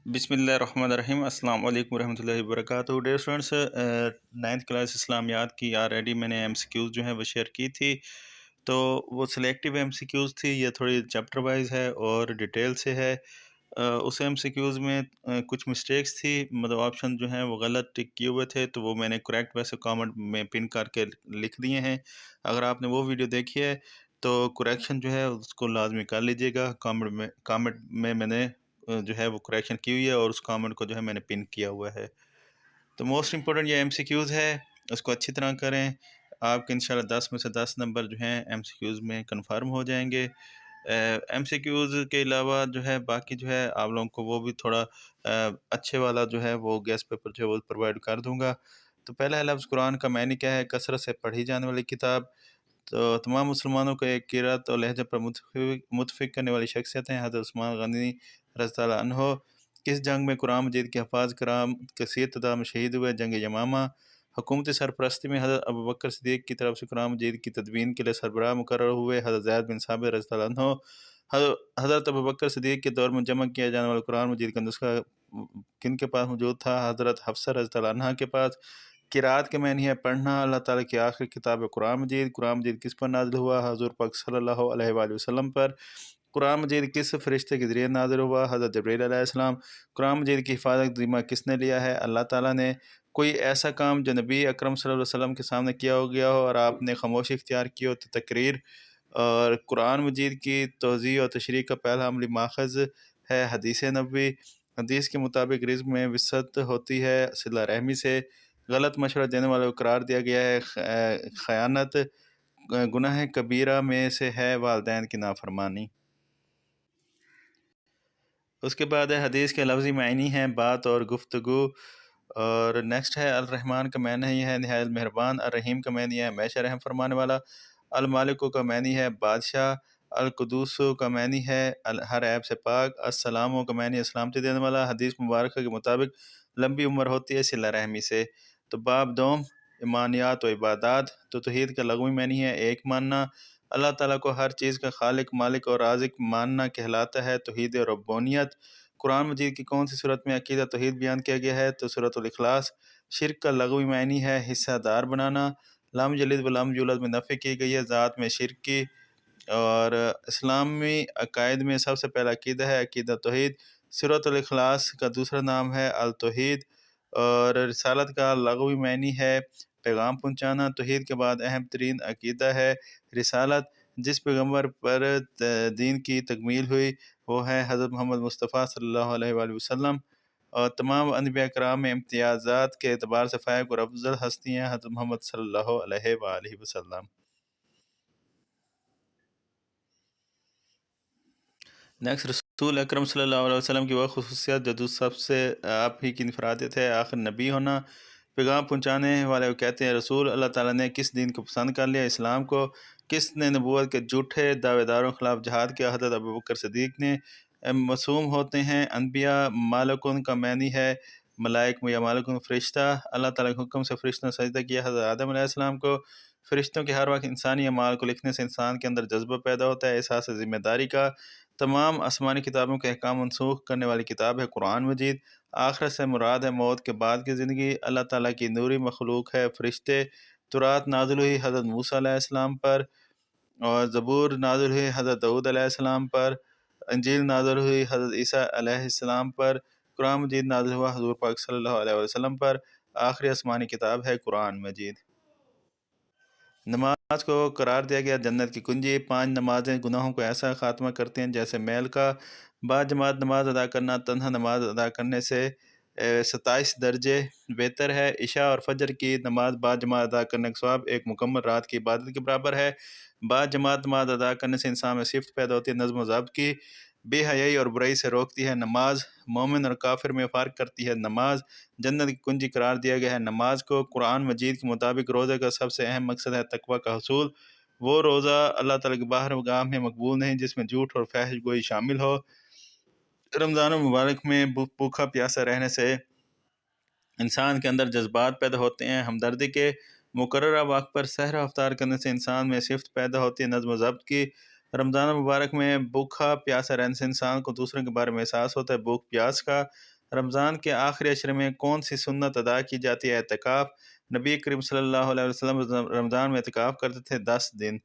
بسم اللہ الرحمن الرحیم۔ السلام علیکم ورحمۃ اللہ وبرکاتہ۔ ڈیئر اسٹوڈنٹس، 9th کلاس اسلامیات کی آلریڈی میں نے ایم سی کیوز جو ہیں وہ شیئر کی تھی، تو وہ سلیکٹیو ایم سی کیوز تھی، یہ تھوڑی چیپٹر وائز ہے اور ڈیٹیل سے ہے۔ اس ایم سی کیوز میں کچھ مسٹیکس تھی، مطلب آپشن جو ہیں وہ غلط ٹک کیے ہوئے تھے، تو وہ میں نے کریکٹ ویسے کامنٹ میں پن کر کے لکھ دیے ہیں۔ اگر آپ نے وہ ویڈیو دیکھی ہے تو کریکشن جو ہے اس کو لازمی کر لیجیے گا۔ کامنٹ میں نے جو ہے وہ کریکشن کی ہوئی ہے اور اس کامنٹ کو جو ہے میں نے پن کیا ہوا ہے۔ تو موسٹ امپورٹنٹ یہ ایم سی کیوز ہے، اس کو اچھی طرح کریں، آپ کے انشاءاللہ 10 میں سے 10 نمبر جو ہیں ایم سی کیوز میں کنفرم ہو جائیں گے۔ ایم سی کیوز کے علاوہ جو ہے باقی جو ہے آپ لوگوں کو وہ بھی تھوڑا اچھے والا جو ہے وہ گیس پیپر جو ہے وہ پرووائڈ کر دوں گا۔ تو پہلا ہے لفظ قرآن کا معنی کیا ہے؟ کثرت سے پڑھی جانے والی کتاب۔ تو تمام مسلمانوں کو ایک قرات اور لہجہ پر متفق کرنے والی شخصیت ہیں حضرت عثمان غنی رضی اللہ عنہ۔ کس جنگ میں قرآن مجید کے حفاظ کرام کثیر تعداد میں شہید ہوئے؟ جنگ یمامہ۔ حکومتی سرپرستی میں حضرت ابوبکر صدیق کی طرف سے قرآن مجید کی تدوین کے لیے سربراہ مقرر ہوئے؟ حضرت زید بن ثابت رضی اللہ عنہ۔ حضرت ابوبکر صدیق کے دور میں جمع کیا جانے والا قرآن مجید کا نسخہ کن کے پاس موجود تھا؟ حضرت حفصہ رضی اللہ عنہ کے پاس۔ قرات کے معنی ہے پڑھنا۔ اللہ تعالیٰ کی آخری کتاب ہے قرآن مجید۔ قرآن مجید کس پر نازل ہوا؟ حضور پاک صلی اللہ علیہ وآلہ وسلم پر۔ قرآن مجید کس فرشتے کے ذریعے نازل ہوا؟ حضرت جبرائیل علیہ السلام۔ قرآن مجید کی حفاظت ذمہ کس نے لیا ہے؟ اللہ تعالیٰ نے۔ کوئی ایسا کام جو نبی اکرم صلی اللہ علیہ وسلم کے سامنے کیا ہو گیا ہو اور آپ نے خاموشی اختیار کی ہو تو تقریر۔ اور قرآن مجید کی توضیح اور تشریح کا پہلا عملی ماخذ ہے حدیث نبوی۔ حدیث کے مطابق رزق میں وسعت ہوتی ہے صلہ رحمی سے۔ غلط مشورہ دینے والے کو قرار دیا گیا ہے خیانت۔ گناہ کبیرہ میں سے ہے والدین کی نافرمانی۔ اس کے بعد ہے حدیث کے لفظی معنی ہیں بات اور گفتگو۔ اور نیکسٹ ہے الرحمن کا معنی ہے نہایت مہربان۔ الرحیم کا معنی ہے ہمیشہ رحم فرمانے والا۔ المالک کا معنی ہے بادشاہ۔ القدوس کا معنی ہے ہر عیب سے پاک۔ السلام کا معنی ہے سلامتی دینے والا۔ حدیث مبارکہ کے مطابق لمبی عمر ہوتی ہے صلہ رحمی سے۔ تو باب دوم ایمانیات و عبادات۔ تو توحید کا لغوی معنی ہے ایک ماننا۔ اللہ تعالیٰ کو ہر چیز کا خالق، مالک اور رازق ماننا کہلاتا ہے توحید ربانیت۔ قرآن مجید کی کون سی صورت میں عقیدہ توحید بیان کیا گیا ہے؟ تو سورۃ الاخلاص۔ شرک کا لغوی معنی ہے حصہ دار بنانا۔ لم یلد ولم یولد میں نفی کی گئی ہے ذات میں شرک کی۔ اور اسلامی عقائد میں سب سے پہلا عقیدہ ہے عقیدہ توحید۔ سورۃ الاخلاص کا دوسرا نام ہے التوحید۔ اور رسالت کا لغوی معنی ہے پیغام پہنچانا۔ توحید کے بعد اہم ترین عقیدہ ہے رسالت۔ جس پیغمبر پر دین کی تکمیل ہوئی وہ ہے حضرت محمد مصطفیٰ صلی اللہ علیہ وآلہ وسلم۔ اور تمام انبیاء کرام میں امتیازات کے اعتبار سے فائق اور افضل ہستی ہیں حضرت محمد صلی اللہ علیہ وآلہ وسلم۔ نیکسٹ، رسول اکرم صلی اللہ علیہ وسلم کی وہ خصوصیت جو سب سے آپ ہی کی انفرادیت ہے آخر نبی ہونا۔ پیغام پہنچانے والے کہتے ہیں رسول۔ اللہ تعالیٰ نے کس دین کو پسند کر لیا؟ اسلام کو۔ کس نے نبوت کے جھوٹے دعوے داروں کے خلاف جہاد کیا؟ حضرت ابوبکر صدیق نے۔ معصوم ہوتے ہیں انبیاء۔ مالکن کا معنی ہے ملائک یا مالکن فرشتہ۔ اللہ تعالیٰ کے حکم سے فرشتوں نے سجدہ کیا حضرت آدم علیہ السلام کو۔ فرشتوں کے ہر وقت انسانی اعمال کو لکھنے سے انسان کے اندر جذبہ پیدا ہوتا ہے احساس ذمہ داری کا۔ تمام آسمانی کتابوں کے احکام منسوخ کرنے والی کتاب ہے قرآن مجید۔ آخرت سے مراد ہے موت کے بعد کی زندگی۔ اللہ تعالیٰ کی نوری مخلوق ہے فرشتے۔ تورات نازل ہوئی حضرت موسیٰ علیہ السلام پر۔ اور زبور نازل ہوئی حضرت داؤد علیہ السلام پر۔ انجیل نازل ہوئی حضرت عیسیٰ علیہ السلام پر۔ قرآن مجید نازل ہوا حضور پاک صلی اللہ علیہ وسلم پر۔ آخری آسمانی کتاب ہے قرآن مجید۔ نماز کو قرار دیا گیا جنت کی کنجی۔ 5 نمازیں گناہوں کو ایسا خاتمہ کرتی ہیں جیسے میل کا۔ با جماعت نماز ادا کرنا تنہا نماز ادا کرنے سے 27 درجے بہتر ہے۔ عشاء اور فجر کی نماز با جماعت ادا کرنے کا ثواب ایک مکمل رات کی عبادت کے برابر ہے۔ با جماعت نماز ادا کرنے سے انسان میں صفت پیدا ہوتی ہے نظم و ضبط کی۔ بے حیائی اور برائی سے روکتی ہے نماز۔ مومن اور کافر میں فرق کرتی ہے نماز۔ جنت کی کنجی قرار دیا گیا ہے نماز کو۔ قرآن مجید کے مطابق روزے کا سب سے اہم مقصد ہے تقویٰ کا حصول۔ وہ روزہ اللہ تعالیٰ کی بارگاہ میں مقبول نہیں جس میں جھوٹ اور فحش گوئی شامل ہو۔ رمضان المبارک میں بھوکا پیاسا رہنے سے انسان کے اندر جذبات پیدا ہوتے ہیں ہمدردی کے۔ مقررہ وقت پر سحر و افطار کرنے سے انسان میں صفت پیدا ہوتی ہے نظم و ضبط کی۔ رمضان المبارک میں بھوکا پیاسا رہنے سے انسان کو دوسروں کے بارے میں احساس ہوتا ہے بھوک پیاس کا۔ رمضان کے آخری عشرے میں کون سی سنت ادا کی جاتی ہے؟ اعتکاف۔ نبی کریم صلی اللہ علیہ وسلم رمضان میں اعتکاف کرتے تھے 10 دن۔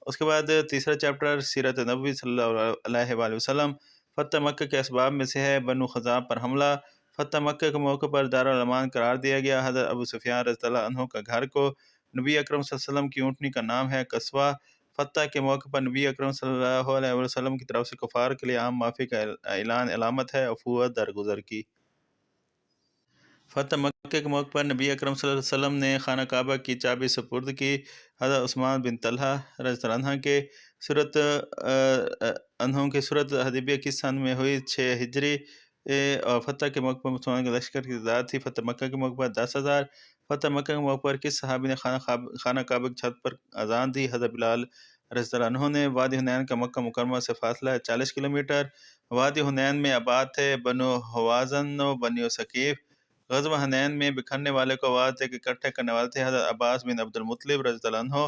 اس کے بعد تیسرا چیپٹر سیرت نبوی صلی اللہ علیہ وآلہ وسلم۔ فتح مکہ کے اسباب میں سے ہے بنو خزاعہ پر حملہ۔ فتح مکہ کے موقع پر دارالامان قرار دیا گیا حضرت ابو سفیان رضی اللہ عنہ کا گھر کو۔ نبی اکرم صلی اللہ علیہ وسلم کی اونٹنی کا نام ہے قصوہ۔ فتح کے موقع پر نبی اکرم صلی اللہ علیہ وسلم کی طرف سے کفار کے لیے عام معافی کا اعلان علامت ہے عفو درگزر کی۔ فتح مکہ کے موقع پر نبی اکرم صلی اللہ علیہ وسلم نے خانہ کعبہ کی چابی سپرد کی حضرت عثمان بن طلحہ رضی اللہ عنہ کے صورت حدیبیہ کی سن میں ہوئی 6 ہجری اور فتح کے موقع پر مسلمان کے لشکر کی تعداد تھی فتح مکہ کے موقع پر 10,000۔ فتح مکہ کے موقع پر کس صحابی نے خانہ کعبہ کی چھت پر اذان دی؟ حضرت بلال رضی اللہ عنہ نے۔ وادی حنین کا مکہ مکرمہ سے فاصلہ ہے 40 کلومیٹر۔ وادی حنین میں آباد تھے بنو حوازن و بنو ثقیف۔ غزوہ حنین میں بکھرنے والے کو آواز دے کے اکٹھے کرنے والے تھے حضرت عباس بن عبد المطلب رضی اللہ عنہ۔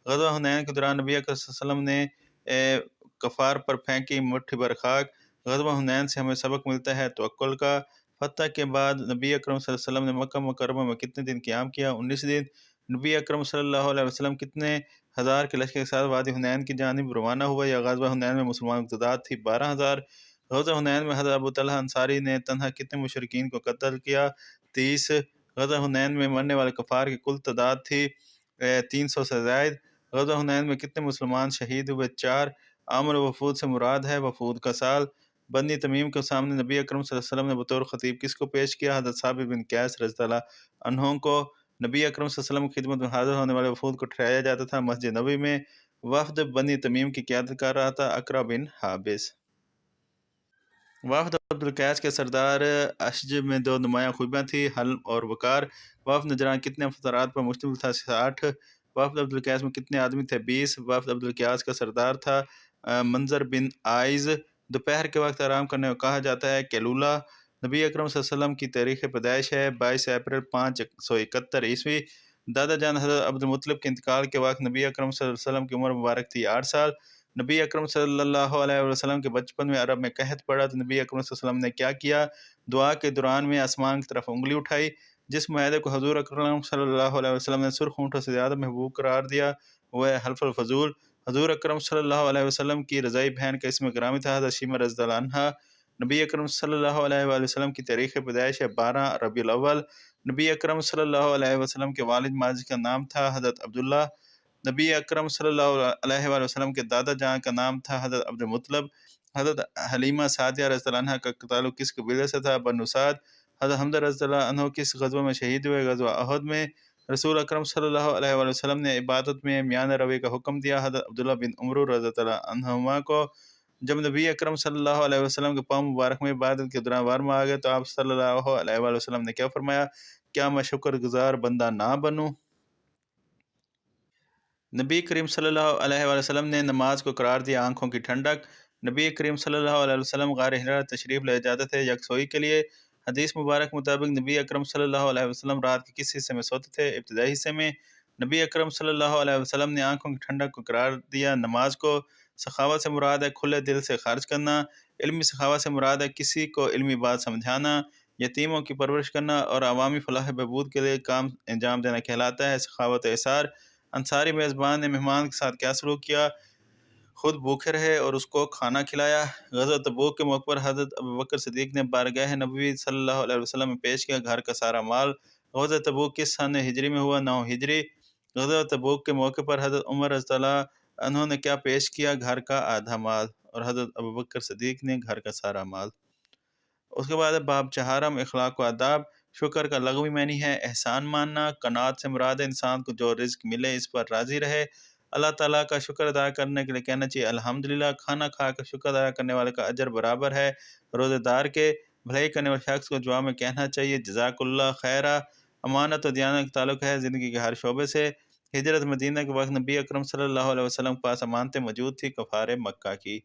غزوہ حنین کے دوران نبی اکرم صلی اللہ علیہ وسلم نے کفار پر پھینکی مٹھی بھر خاک۔ غزوہ حنین سے ہمیں سبق ملتا ہے توکل کا۔ فتح کے بعد نبی اکرم صلی اللہ علیہ وسلم نے مکہ مکرمہ میں کتنے دن قیام کیا؟ 19 دن۔ نبی اکرم صلی اللہ علیہ وسلم کتنے ہزار کے لشکر کے ساتھ وادی حنین کی جانب روانہ ہوا؟ یا غزوہ حنین میں مسلمانوں کی تعداد تھی 12,000۔ غزوہ حنین میں حضرت ابو طلحہ انصاری نے تنہا کتنے مشرکین کو قتل کیا؟ 30۔ غزوہ حنین میں مرنے والے کفار کی کل تعداد تھی 300 سے زائد۔ غزوہ حنین میں کتنے مسلمان شہید ہوئے؟ 4۔ عامر وفود سے مراد ہے وفود کا سال۔ بنی تمیم کے سامنے نبی اکرم صلی اللہ علیہ وسلم نے بطور خطیب کس کو پیش کیا؟ حضرت ثابت بن قیس رضی اللہ عنہ کو۔ نبی اکرم صلی اللہ علیہ وسلم کی خدمت میں حاضر ہونے والے وفود کو ٹھہرایا جاتا تھا مسجد نبوی میں۔ وفد بنی تمیم کی قیادت کر رہا تھا اقرا بن حابس۔ وفد عبد القیس کے سردار اشج میں 2 نمایاں خوبیاں تھیں، حلم اور وقار۔ وفد نجران کتنے افطارات پر مشتمل تھا؟ 60۔ وفد عبد القیس میں کتنے آدمی تھے؟ 20۔ وفد عبد القیس کا سردار تھا منظر بن عائز۔ دوپہر کے وقت آرام کرنے کو کہا جاتا ہے کیلولا۔ نبی اکرم صلی اللہ علیہ وسلم کی تاریخ پیدائش ہے 22 اپریل 571 عیسوی۔ دادا جان حضرت عبد المطلب کے انتقال کے وقت نبی اکرم صلی اللہ علیہ وسلم کی عمر مبارک تھی 8 سال۔ نبی اکرم صلی اللہ علیہ وسلم کے بچپن میں عرب میں قحط پڑا تو نبی اکرم صلی اللہ علیہ وسلم نے کیا کیا؟ دعا کے دوران میں آسمان کی طرف انگلی اٹھائی۔ جس معاہدے کو حضور اکرم صلی اللہ علیہ وسلم نے سرخ اونٹوں سے زیادہ محبوب قرار دیا وہ ہے حلف الفضول۔ حضور اکرم صلی اللہ علیہ وسلم کی رضائی بہن کا اسم گرامی تھا حضرت شیمہ رضی اللہ عنہا۔ نبی اکرم صلی اللہ علیہ وآلہ وسلم کی تاریخ پیدائش ہے 12 ربیع الاول۔ نبی اکرم صلی اللہ علیہ وسلم کے والد ماضی کا نام تھا حضرت عبداللہ۔ نبی اکرم صلی اللہ علیہ وآلہ وسلم کے دادا جان کا نام تھا حضرت عبد المطلب۔ حضرت حلیمہ سعدیہ رضی اللہ عنہ کا تعلق کس قبیلے سے تھا؟ بنو سعد۔ حضرت حمزہ رضی اللہ عنہ کس غزوہ میں شہید ہوئے؟ غزوہ احد میں۔ رسول اکرم صلی اللہ علیہ وآلہ وسلم نے عبادت میں میانہ روی کا حکم دیا حضرت عبداللہ بن عمر رضی اللہ عنہما کو۔ جب نبی اکرم صلی اللہ علیہ وسلم کے پاؤں مبارک میں عبادت کے دوران ورم آ گئے تو آپ صلی اللہ علیہ وآلہ وسلم نے کیا فرمایا؟ کیا میں شکر گزار بندہ نہ بنوں؟ نبی کریم صلی اللہ علیہ وآلہ وسلم نے نماز کو قرار دیا آنکھوں کی ٹھنڈک۔ نبی کریم صلی اللہ علیہ وسلم غار حرا تشریف لے جاتے تھے یکسوئی کے لیے۔ حدیث مبارک مطابق نبی اکرم صلی اللہ علیہ وسلم رات کے کس حصے میں سوتے تھے؟ ابتدائی حصے میں۔ نبی اکرم صلی اللہ علیہ وسلم نے آنکھوں کی ٹھنڈک کو قرار دیا نماز کو۔ سخاوت سے مراد ہے کھلے دل سے خرچ کرنا۔ علمی سخاوت سے مراد ہے کسی کو علمی بات سمجھانا، یتیموں کی پرورش کرنا اور عوامی فلاح بہبود کے لیے کام انجام دینا کہلاتا ہے سخاوت اثار۔ انصاری میزبان نے مہمان کے ساتھ کیا سلوک کیا؟ خود بھوکے رہے اور اس کو کھانا کھلایا۔ غزوہ تبوک کے موقع پر حضرت ابوبکر صدیق نے بارگاہ نبوی صلی اللہ علیہ وسلم میں پیش کیا گھر کا سارا مال۔ غزوہ تبوک کس سن ہجری میں ہوا؟ 9 ہجری۔ غزوہ تبوک کے موقع پر حضرت عمر رضی اللہ عنہ نے کیا پیش کیا؟ گھر کا آدھا مال، اور حضرت ابوبکر صدیق نے گھر کا سارا مال۔ اس کے بعد باب چہارم اخلاق و آداب۔ شکر کا لغوی معنی ہے احسان ماننا۔ قناعت سے مراد انسان کو جو رزق ملے اس پر راضی رہے۔ اللہ تعالیٰ کا شکر ادا کرنے کے لیے کہنا چاہیے الحمدللہ۔ کھانا کھا کر شکر ادا کرنے والے کا اجر برابر ہے روزہ دار کے۔ بھلائی کرنے والے شخص کو دعا میں کہنا چاہیے جزاک اللہ خیرہ۔ امانت و دیانت کا تعلق ہے زندگی کے ہر شعبے سے۔ ہجرت مدینہ کے وقت نبی اکرم صلی اللہ علیہ وسلم کے پاس امانتیں موجود تھی کفار مکہ کی۔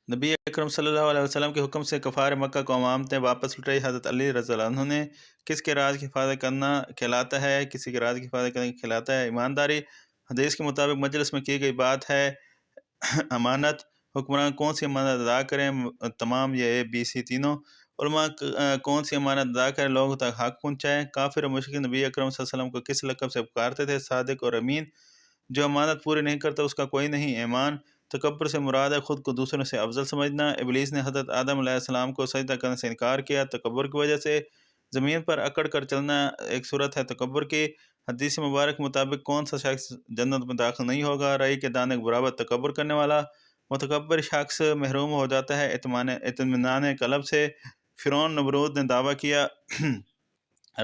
نبی اکرم صلی اللہ علیہ وسلم کے حکم سے کفار مکہ کو امانتیں واپس لٹائی حضرت علی رضی اللہ عنہ نے۔ کس کے راز کی حفاظت کرنا کہلاتا ہے؟ کسی کے راز کی حفاظت کرنا کہلاتا ہے ایمانداری۔ حدیث کے مطابق مجلس میں کی گئی بات ہے امانت۔ حکمران کون سی امانت ادا کریں؟ تمام یہ ABC تینوں۔ علماء کون سی امانت ادا کریں، لوگوں تک حق پہنچائیں؟ کافر اور مشرک نبی اکرم صلی اللہ علیہ وسلم کو کس لقب سے پکارتے تھے؟ صادق اور امین۔ جو امانت پوری نہیں کرتا اس کا کوئی نہیں ایمان۔ تکبر سے مراد ہے خود کو دوسروں سے افضل سمجھنا۔ ابلیس نے حضرت آدم علیہ السلام کو سجدہ کرنے سے انکار کیا تکبر کی وجہ سے۔ زمین پر اکڑ کر چلنا ایک صورت ہے تکبر کی۔ حدیث مبارک کے مطابق کون سا شخص جنت میں داخل نہیں ہوگا؟ رائی کے دانے کے برابر تکبر کرنے والا۔ متکبر شخص محروم ہو جاتا ہے اطمینان قلب سے۔ فرعون نمرود نے دعویٰ کیا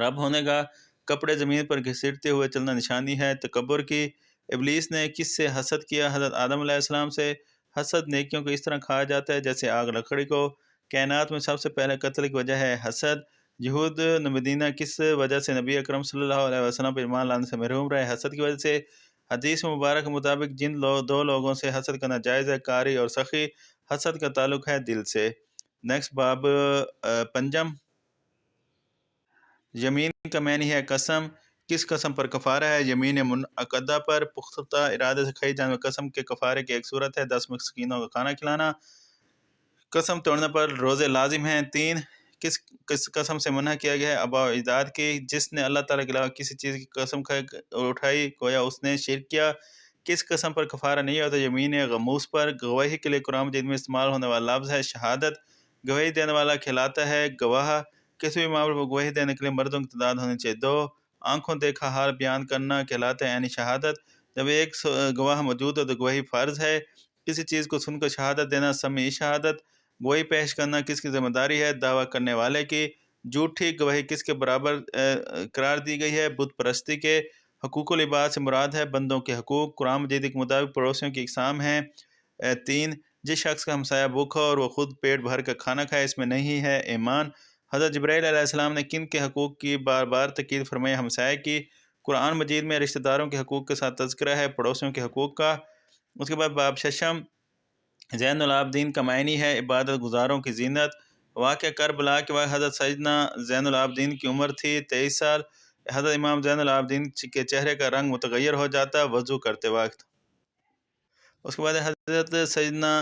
رب ہونے کا۔ کپڑے زمین پر گھسیٹتے ہوئے چلنا نشانی ہے تکبر کی۔ ابلیس نے کس سے حسد کیا؟ حضرت آدم علیہ السلام سے۔ حسد نیکیوں کو اس طرح کھایا جاتا ہے جیسے آگ لکڑی کو۔ کائنات میں سب سے پہلے قتل کی وجہ ہے حسد۔ یہود مدینہ کس وجہ سے نبی اکرم صلی اللہ علیہ وسلم پر ایمان لانے سے محروم رہے؟ حسد کی وجہ سے۔ حدیث مبارک کے مطابق جن دو لوگوں سے حسد کرنا جائز ہے، قاری اور سخی۔ حسد کا تعلق ہے دل سے۔ نیکسٹ باب پنجم۔ یمین کا معنی ہے قسم۔ کس قسم پر کفارہ ہے؟ یمین منعقدہ پر۔ پختہ ارادے سے کھائی جانے والی قسم کے کفارے کی ایک صورت ہے 10 مسکینوں کا کھانا کھلانا۔ قسم توڑنے پر روزے لازم ہیں 3۔ کس قسم سے منع کیا گیا ہے؟ آباء و اجداد کی۔ جس نے اللہ تعالیٰ کے علاوہ کسی چیز کی قسم اٹھائی گویا اس نے شرک کیا۔ کس قسم پر کفارہ نہیں ہوتا؟ یمین غموس پر۔ گواہی کے لیے قرآن مجید میں استعمال ہونے والا لفظ ہے شہادت۔ گواہی دینے والا کہلاتا ہے گواہ۔ کسی بھی معاملے پر گواہی دینے کے لیے مردوں کی تعداد ہونی چاہیے 2۔ آنکھوں دیکھا حال بیان کرنا کہلاتا ہے عینی شہادت۔ جب ایک گواہ موجود ہو تو گواہی فرض ہے۔ کسی چیز کو سن کر شہادت دینا سمعی شہادت۔ گواہی پیش کرنا کس کی ذمہ داری ہے؟ دعویٰ کرنے والے کی۔ جھوٹی گواہی کس کے برابر قرار دی گئی ہے؟ بت پرستی کے۔ حقوق العباد سے مراد ہے بندوں کے حقوق۔ قرآن مجید کے مطابق پڑوسیوں کی اقسام ہیں 3۔ جس شخص کا ہمسایہ بھوکا اور وہ خود پیٹ بھر کر کھانا کھائے اس میں نہیں ہے ایمان۔ حضرت جبرائیل علیہ السلام نے کن کے حقوق کی بار بار تاکید فرمائی؟ ہمسایہ کی۔ قرآن مجید میں رشتہ داروں کے حقوق کے ساتھ تذکرہ ہے پڑوسیوں کے حقوق کا۔ اس کے بعد باب ششم۔ زین العابدین کا معنی ہے عبادت گزاروں کی زینت۔ واقعہ کربلا کے وقت حضرت سیدنا زین العابدین کی عمر تھی 23 سال۔ حضرت امام زین العابدین کے چہرے کا رنگ متغیر ہو جاتا وضو کرتے وقت۔ اس کے بعد حضرت سیدنا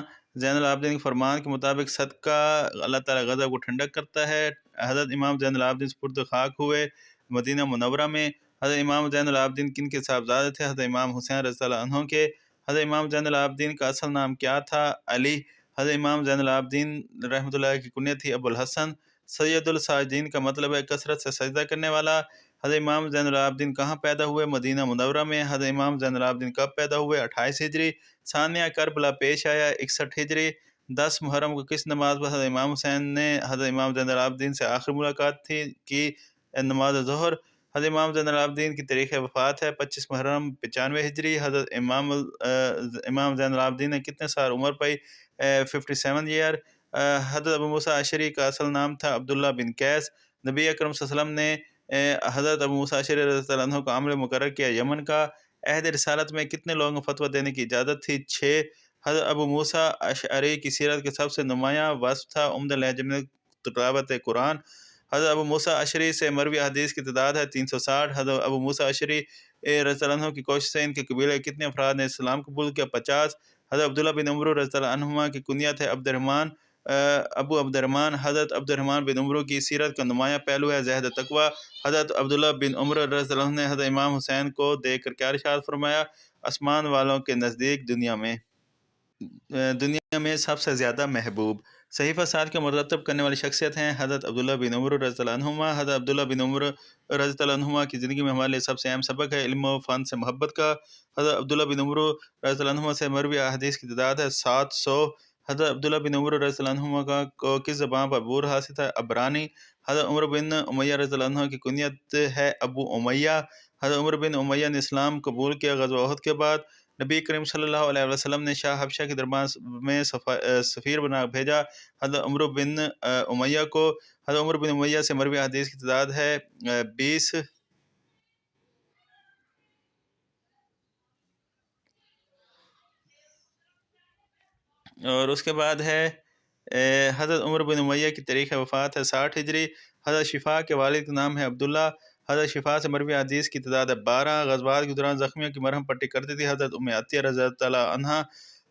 زین العابدین کے فرمان کے مطابق صدقہ اللہ تعالیٰ غضب کو ٹھنڈک کرتا ہے۔ حضرت امام زین العابدین سپرد خاک ہوئے مدینہ منورہ میں۔ حضرت امام زین العابدین کن کے صاحبزادے تھے؟ حضرت امام حسین رضی اللہ عنہ کے۔ حضرت امام زین العابدین کا اصل نام کیا تھا؟ علی۔ حضرت امام زین العابدین رحمۃ اللہ کی کنیت تھی ابو الحسن۔ سید الساجدین کا مطلب ہے کثرت سے سجدہ کرنے والا۔ حضرت امام زین العابدین کہاں پیدا ہوئے؟ مدینہ منورہ میں۔ حضرت امام زین العابدین کب پیدا ہوئے؟ 28 ہجری۔ ثانیہ کربلا پیش آیا 61 ہجری۔ 10 محرم کو کس نماز پر حضرت امام حسین نے حضرت امام زین العابدین سے آخری ملاقات کی؟ نماز ظہر۔ حضرت امام زین العابدین کی تاریخ وفات ہے 25 محرم 95 ہجری۔ حضرت امام زین العابدین نے کتنے سال عمر پائی؟ 57 ایئر۔ حضرت ابو موسیٰ اشعری کا اصل نام تھا عبداللہ بن قیس۔ نبی اکرم صلی اللہ علیہ وسلم نے حضرت ابو موسیٰ اشعری رضی اللہ عنہ کو عامل مقرر کیا یمن کا۔ عہد رسالت میں کتنے لوگوں کو فتویٰ دینے کی اجازت تھی؟ 6۔ حضرت ابو موسیٰ اشعری کی سیرت کے سب سے نمایاں وصف تھا عمدہ لہجے میں تلاوت قرآن۔ حضرت ابو موسیٰ اشعری سے مروی حدیث کی تعداد ہے 360۔ حضرت ابو موسیٰ اشعری رضی اللہ عنہ کی کوشش سے ان کے قبیلے کتنے افراد نے اسلام قبول کیا؟ 50۔ حضرت عبداللہ بن عمرو رضی اللہ عنہما کی کنیت ہے ابو عبد الرحمن۔ حضرت عبد الرحمن بن عمرو کی سیرت کا نمایاں پہلو ہے زہد تقویٰ۔ حضرت عبداللہ بن عمرو رضی اللہ عنہ نے حضرت امام حسین کو دیکھ کر کیا ارشاد فرمایا؟ آسمان والوں کے نزدیک دنیا میں سب سے زیادہ محبوب۔ صحیفہ سات کے مرتب کرنے والی شخصیت ہیں حضرت عبداللہ بن عمرو رضی اللہ عنہما۔ حضرت عبداللہ بن عمرو رضی اللہ عنہما کی زندگی میں ہمارے لیے سب سے اہم سبق ہے علم و فن سے محبت کا۔ حضرت عبداللہ بن عمرو رضی اللہ عنہما سے مروی احادیث کی تعداد ہے 700۔ حضرت عبداللہ بن عمرو رضی اللہ عنہما کو کس زبان پر عبور حاصل تھا؟ عبرانی۔ حضرت عمر بن امیہ رضی اللہ عنہ کی کنیت ہے ابو امیہ۔ حضرت عمر بن امیہ نے اسلام قبول کیا غزوہ احد کے بعد۔ نبی کریم صلی اللہ علیہ وسلم نے شاہ حبشہ کے دربار میں سفیر بنا بھیجا حضرت عمر بن امیہ کو۔ حضرت عمر بن امیہ سے مروی حدیث کی تعداد ہے 20۔ اور اس کے بعد ہے حضرت عمر بن امیہ کی تاریخ وفات ہے 60 ہجری۔ حضرت شفا کے والد کا نام ہے عبداللہ۔ حضرت شفا سے مروی حدیث کی تعداد ہے 12۔ غزوات کے دوران زخمیوں کی مرہم پٹی کرتی تھی حضرت ام عطیہ رضی اللہ عنہ۔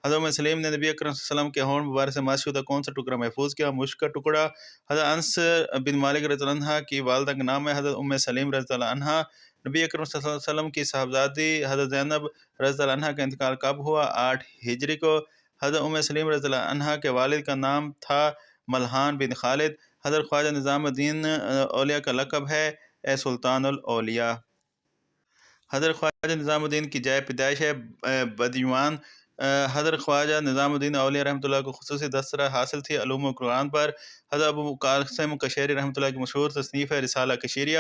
حضرت ام سلیم نے نبی اکرم صلی اللہ علیہ وسلم کے ہونٹ مبارک سے ماس شدہ کون سا ٹکڑا محفوظ کیا؟ مشک کا ٹکڑا۔ حضرت انس بن مالک رضی اللہ عنہ کی والدہ کا نام ہے حضرت ام سلیم رضی اللہ عنہ۔ نبی اکرم صلی اللہ علیہ وسلم کی صاحبزادی حضرت زینب رضی اللہ عنہ کا انتقال کب ہوا؟ 8 ہجری کو۔ حضرت ام سلیم رضی اللہ عنہ کے والد کا نام تھا ملحان بن خالد۔ حضرت خواجہ نظام الدین اولیاء کا لقب ہے اے سلطان الاولیاء۔ حضرت خواجہ نظام الدین کی جائے پیدائش ہے بدیوان۔ حضرت خواجہ نظام الدین اولیاء رحمۃ اللہ کو خصوصی دسترہ حاصل تھی علوم قرآن پر۔ حضرت ابو قاسم کشیری رحمۃ اللہ کی مشہور تصنیف ہے رسالہ کشیریہ۔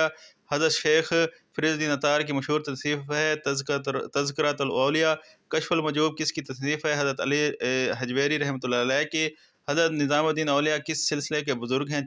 حضرت شیخ فریض الدین اطار کی مشہور تصنیف ہے تذکرۃ الاولیاء۔ کشف المجوب کس کی تصنیف ہے؟ حضرت علی حجویری رحمۃ اللہ علیہ کی۔ حضرت نظام الدین اولیاء کس سلسلے کے بزرگ ہیں؟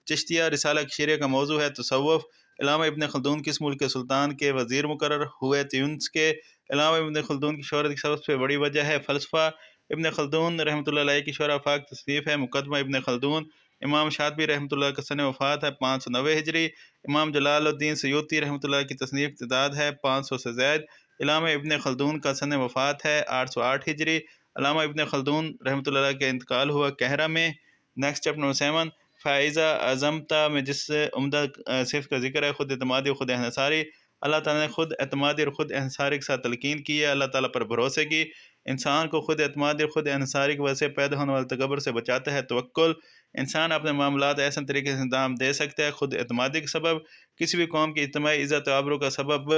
چشتیہ۔ رسالہ کشیریہ کا موضوع ہے تصوف۔ علامہ ابن خلدون کس ملک کے سلطان کے وزیر مقرر ہوئے؟ تیونس کے۔ علامہ ابن خلدون کی شہرت کی سب سے بڑی وجہ ہے فلسفہ۔ ابن خلدون رحمۃ اللہ علیہ کی شرح آفاق تصنیف ہے مقدمہ ابن خلدون۔ امام شاطبی رحمۃ اللہ کا سن وفات ہے 590 ہجری۔ امام جلال الدین سیوطی رحمۃ اللہ کی تصنیف تعداد ہے 500 سے زائد۔ علامہ ابن خلدون کا سن وفات ہے 808 ہجری۔ علامہ ابن خلدون رحمۃ اللہ علیہ کا انتقال ہوا قاہرہ میں۔ نیکسٹ چیپٹر نمبر 7 فائزہ اعظمتا میں جس عمدہ صفت کا ذکر ہے خود اعتمادی اور خود انحصاری۔ اللہ تعالیٰ نے خود اعتمادی اور خود انحصاری کے ساتھ تلقین کی ہے، اللہ تعالیٰ پر بھروسے کی۔ انسان کو خود اعتمادی اور خود انحصاری کی وجہ سے پیدا ہونے والے تکبر سے بچاتا ہے توکل۔ انسان اپنے معاملات ایسے طریقے سے انجام دے سکتا ہے۔ خود اعتمادی کا سبب کسی بھی قوم کی اجتماعی عزت و آبرو کا سبب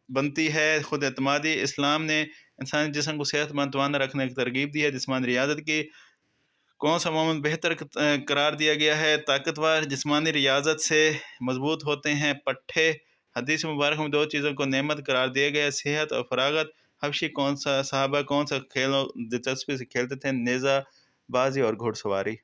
بنتی ہے۔ خود اعتمادی اسلام نے انسانی جسم کو صحت مند توانا رکھنے کی ترغیب دی ہے۔ جسمانی ریاضت کی کون سا مومن بہتر قرار دیا گیا ہے؟ طاقتور۔ جسمانی ریاضت سے مضبوط ہوتے ہیں پٹھے۔ حدیث مبارک میں 2 چیزوں کو نعمت قرار دیا گیا ہے صحت اور فراغت۔ حبشی صحابہ کون سا کھیل دلچسپی سے کھیلتے تھے؟ نیزہ بازی اور گھوڑ سواری۔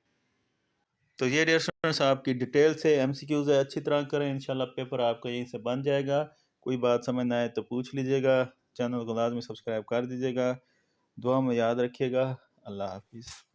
تو یہ ڈیئر اسٹوڈنٹس آپ کی ڈیٹیل سے ایم سی کیوز ہے، اچھی طرح کریں، انشاءاللہ پیپر آپ کا یہیں سے بن جائے گا۔ کوئی بات سمجھ نہ آئے تو پوچھ لیجیے گا، چینل کو لازمی سبسکرائب کر دیجیے گا، دعا میں یاد رکھیے گا۔ اللہ حافظ۔